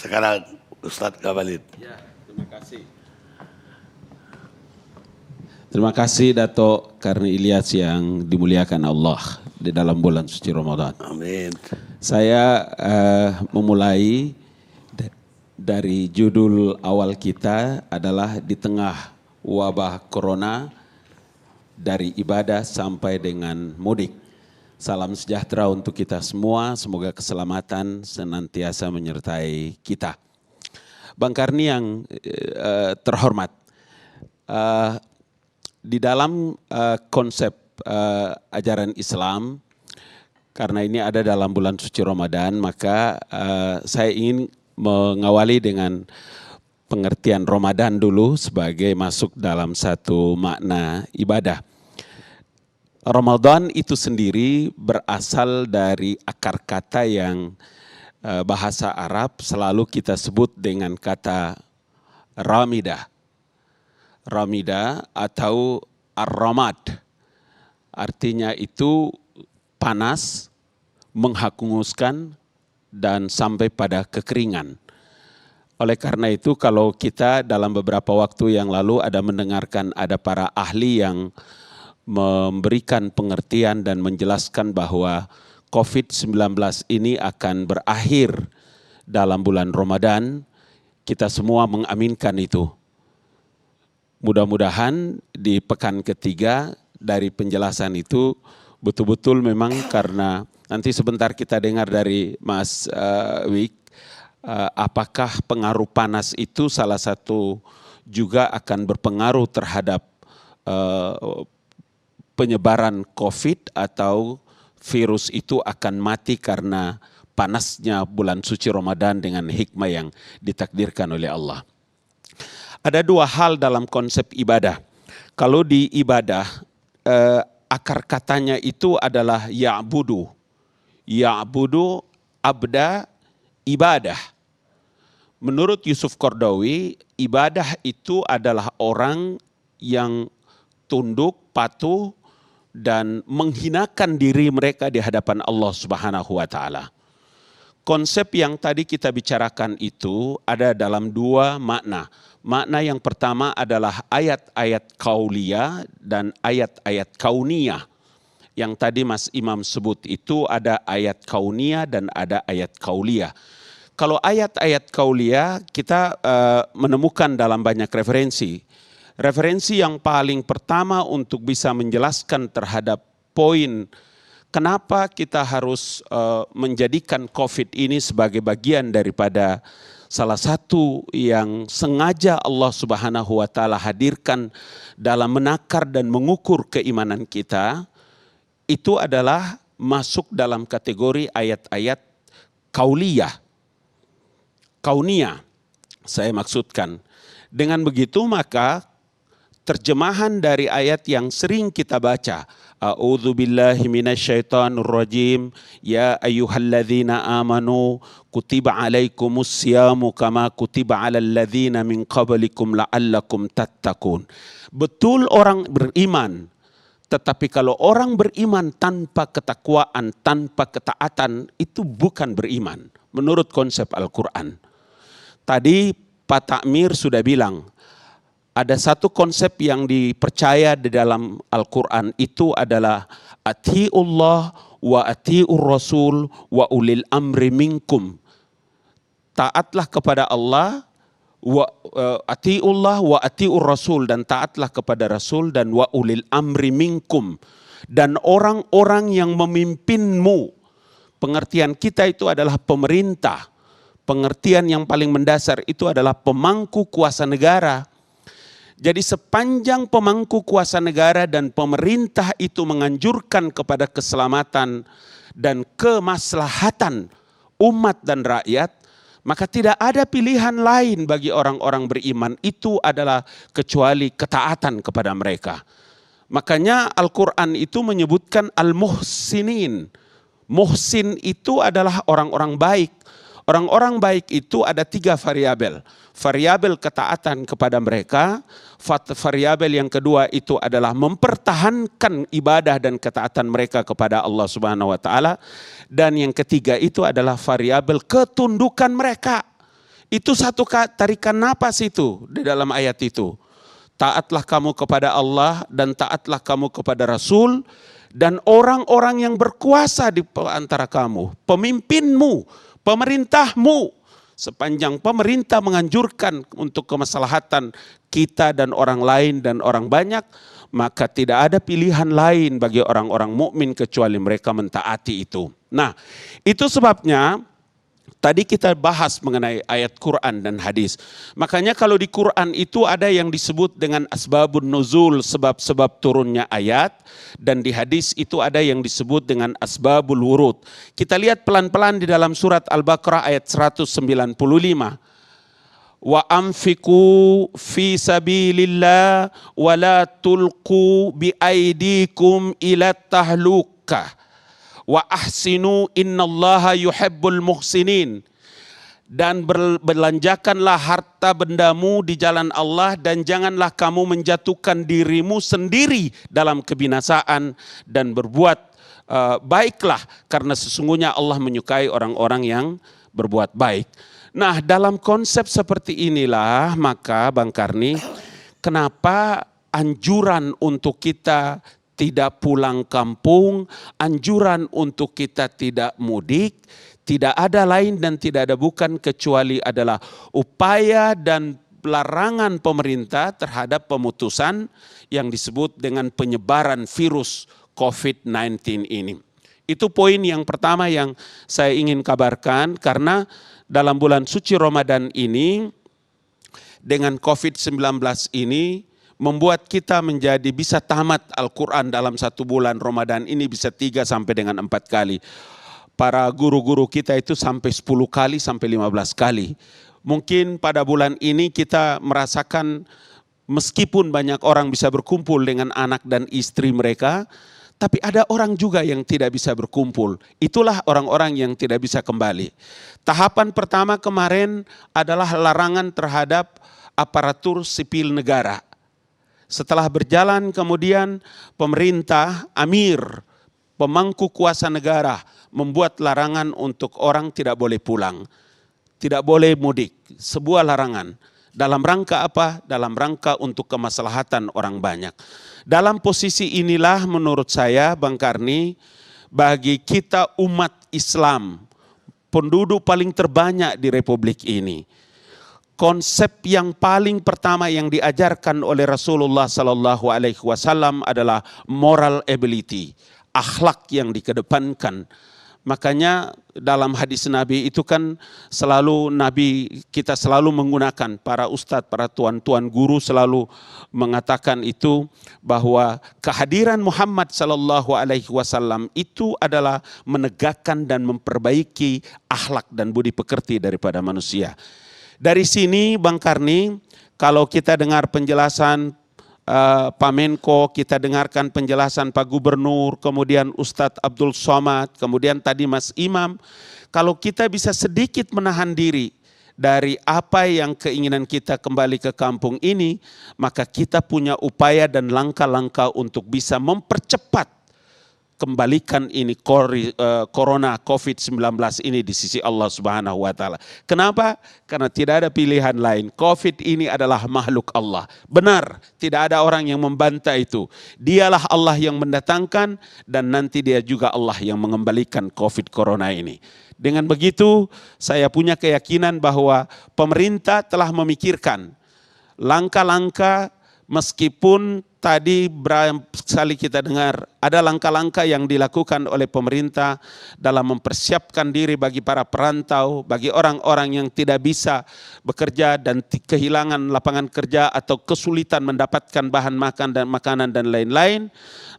Sekarang Ustadz Kabalid. Ya, terima kasih. Terima kasih Dato' Karni Ilyas yang dimuliakan Allah di dalam bulan suci Ramadan. Amin. Saya memulai dari judul awal kita adalah di tengah wabah corona, dari ibadah sampai dengan mudik. Salam sejahtera untuk kita semua, semoga keselamatan senantiasa menyertai kita. Bang Karni yang terhormat, di dalam konsep ajaran Islam, karena ini ada dalam bulan suci Ramadan, maka saya ingin mengawali dengan pengertian Ramadan dulu sebagai masuk dalam satu makna ibadah. Ramadan itu sendiri berasal dari akar kata yang bahasa Arab selalu kita sebut dengan kata ramidah. Ramidah atau ar-ramad. Artinya itu panas, menghanguskan, dan sampai pada kekeringan. Oleh karena itu kalau kita dalam beberapa waktu yang lalu ada mendengarkan ada para ahli yang memberikan pengertian dan menjelaskan bahwa COVID-19 ini akan berakhir dalam bulan Ramadan, kita semua mengaminkan itu. Mudah-mudahan di pekan ketiga dari penjelasan itu betul-betul memang karena nanti sebentar kita dengar dari Mas Wik, apakah pengaruh panas itu salah satu juga akan berpengaruh terhadap penyebaran COVID atau virus itu akan mati karena panasnya bulan suci Ramadan dengan hikmah yang ditakdirkan oleh Allah. Ada dua hal dalam konsep ibadah. Kalau di ibadah, akar katanya itu adalah ya'budu. Ya'budu abda ibadah. Menurut Yusuf Qaradawi, ibadah itu adalah orang yang tunduk, patuh, dan menghinakan diri mereka di hadapan Allah Subhanahu wa Ta'ala. Konsep yang tadi kita bicarakan itu ada dalam dua makna. Makna yang pertama adalah ayat-ayat kauliyah dan ayat-ayat kauniyah. Yang tadi Mas Imam sebut itu ada ayat kauniyah dan ada ayat kauliyah. Kalau ayat-ayat kauliyah kita menemukan dalam banyak referensi. Referensi yang paling pertama untuk bisa menjelaskan terhadap poin kenapa kita harus menjadikan COVID ini sebagai bagian daripada salah satu yang sengaja Allah Subhanahu wa Ta'ala hadirkan dalam menakar dan mengukur keimanan kita, itu adalah masuk dalam kategori ayat-ayat kauliyah. Kauniyah, saya maksudkan. Dengan begitu maka terjemahan dari ayat yang sering kita baca, A'udzu billahi minasyaitonir rajim, ya ayyuhalladzina amanu kutiba alaikumus syamu kama kutiba alal ladzina min qablikum la'allakum tattaqun. Betul orang beriman, tetapi kalau orang beriman tanpa ketakwaan, tanpa ketaatan, itu bukan beriman menurut konsep Al-Qur'an. Tadi Pak Takmir sudah bilang, ada satu konsep yang dipercaya di dalam Al-Quran itu adalah ati'ullah wa ati'ur rasul wa ulil amri minkum. Taatlah kepada Allah, ati'ullah wa ati'ur rasul, dan taatlah kepada Rasul, dan wa ulil amri minkum, dan orang-orang yang memimpinmu. Pengertian kita itu adalah pemerintah. Pengertian yang paling mendasar itu adalah pemangku kuasa negara. Jadi sepanjang pemangku kuasa negara dan pemerintah itu menganjurkan kepada keselamatan dan kemaslahatan umat dan rakyat, maka tidak ada pilihan lain bagi orang-orang beriman itu adalah kecuali ketaatan kepada mereka. Makanya Al-Quran itu menyebutkan al-muhsinin. Muhsin itu adalah orang-orang baik. Orang-orang baik itu ada 3 variabel. Variabel ketaatan kepada mereka, variabel yang kedua itu adalah mempertahankan ibadah dan ketaatan mereka kepada Allah Subhanahu wa Ta'ala, dan yang ketiga itu adalah variabel ketundukan mereka. Itu satu tarikan napas itu di dalam ayat itu. Taatlah kamu kepada Allah dan taatlah kamu kepada Rasul dan orang-orang yang berkuasa di antara kamu, pemimpinmu, pemerintahmu. Sepanjang pemerintah menganjurkan untuk kemaslahatan kita dan orang lain dan orang banyak, maka tidak ada pilihan lain bagi orang-orang mukmin kecuali mereka mentaati itu. Nah, itu sebabnya tadi kita bahas mengenai ayat Quran dan hadis. Makanya kalau di Quran itu ada yang disebut dengan asbabun nuzul, sebab-sebab turunnya ayat. Dan di hadis itu ada yang disebut dengan asbabul wurud. Kita lihat pelan-pelan di dalam surat Al-Baqarah ayat 195. Wa anfiqu fi sabilillah wa la tulqu bi aidikum ila tahlukah. Wa ahsinu innallaha yuhibbul muhsinin. Dan berbelanjakanlah harta bendamu di jalan Allah dan janganlah kamu menjatuhkan dirimu sendiri dalam kebinasaan dan berbuat baiklah karena sesungguhnya Allah menyukai orang-orang yang berbuat baik. Nah, dalam konsep seperti inilah maka Bang Karni, kenapa anjuran untuk kita tidak pulang kampung, anjuran untuk kita tidak mudik, tidak ada lain dan tidak ada bukan kecuali adalah upaya dan larangan pemerintah terhadap pemutusan yang disebut dengan penyebaran virus COVID-19 ini. Itu poin yang pertama yang saya ingin kabarkan, karena dalam bulan suci Ramadan ini dengan COVID-19 ini membuat kita menjadi bisa tamat Al-Quran dalam satu bulan Ramadan ini bisa 3 sampai dengan 4 kali. Para guru-guru kita itu sampai 10 kali sampai 15 kali. Mungkin pada bulan ini kita merasakan meskipun banyak orang bisa berkumpul dengan anak dan istri mereka, tapi ada orang juga yang tidak bisa berkumpul. Itulah orang-orang yang tidak bisa kembali. Tahapan pertama kemarin adalah larangan terhadap aparatur sipil negara. Setelah berjalan kemudian pemerintah, amir, pemangku kuasa negara membuat larangan untuk orang tidak boleh pulang. Tidak boleh mudik, sebuah larangan. Dalam rangka apa? Dalam rangka untuk kemaslahatan orang banyak. Dalam posisi inilah menurut saya Bang Karni, bagi kita umat Islam, penduduk paling terbanyak di Republik ini, konsep yang paling pertama yang diajarkan oleh Rasulullah Sallallahu Alaihi Wasallam adalah moral ability, akhlak yang dikedepankan. Makanya dalam hadis Nabi itu kan selalu Nabi kita selalu menggunakan, para ustadz, para tuan-tuan guru selalu mengatakan itu bahwa kehadiran Muhammad Sallallahu Alaihi Wasallam itu adalah menegakkan dan memperbaiki akhlak dan budi pekerti daripada manusia. Dari sini Bang Karni, kalau kita dengar penjelasan Pak Menko, kita dengarkan penjelasan Pak Gubernur, kemudian Ustadz Abdul Somad, kemudian tadi Mas Imam, kalau kita bisa sedikit menahan diri dari apa yang keinginan kita kembali ke kampung ini, maka kita punya upaya dan langkah-langkah untuk bisa mempercepat kembalikan ini corona COVID-19 ini di sisi Allah Subhanahu wa taala. Kenapa? Karena tidak ada pilihan lain. Covid ini adalah makhluk Allah. Benar, tidak ada orang yang membantah itu. Dialah Allah yang mendatangkan dan nanti dia juga Allah yang mengembalikan Covid corona ini. Dengan begitu, saya punya keyakinan bahwa pemerintah telah memikirkan langkah-langkah. Meskipun tadi berapa kali kita dengar ada langkah-langkah yang dilakukan oleh pemerintah dalam mempersiapkan diri bagi para perantau, bagi orang-orang yang tidak bisa bekerja dan kehilangan lapangan kerja atau kesulitan mendapatkan bahan makan dan makanan dan lain-lain,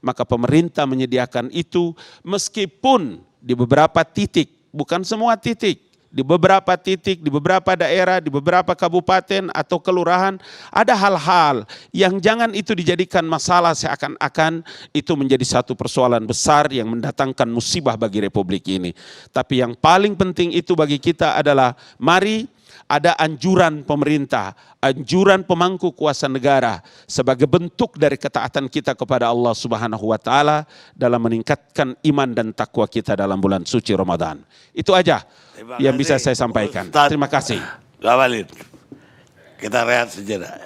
maka pemerintah menyediakan itu meskipun di beberapa titik, bukan semua titik, di beberapa titik, di beberapa daerah, di beberapa kabupaten atau kelurahan ada hal-hal yang jangan itu dijadikan masalah seakan-akan itu menjadi satu persoalan besar yang mendatangkan musibah bagi Republik ini. Tapi yang paling penting itu bagi kita adalah mari ada anjuran pemerintah, anjuran pemangku kuasa negara sebagai bentuk dari ketaatan kita kepada Allah Subhanahu wa taala dalam meningkatkan iman dan takwa kita dalam bulan suci Ramadan. Itu aja yang bisa saya sampaikan. Terima kasih. Gabalin. Kita rehat sejenak.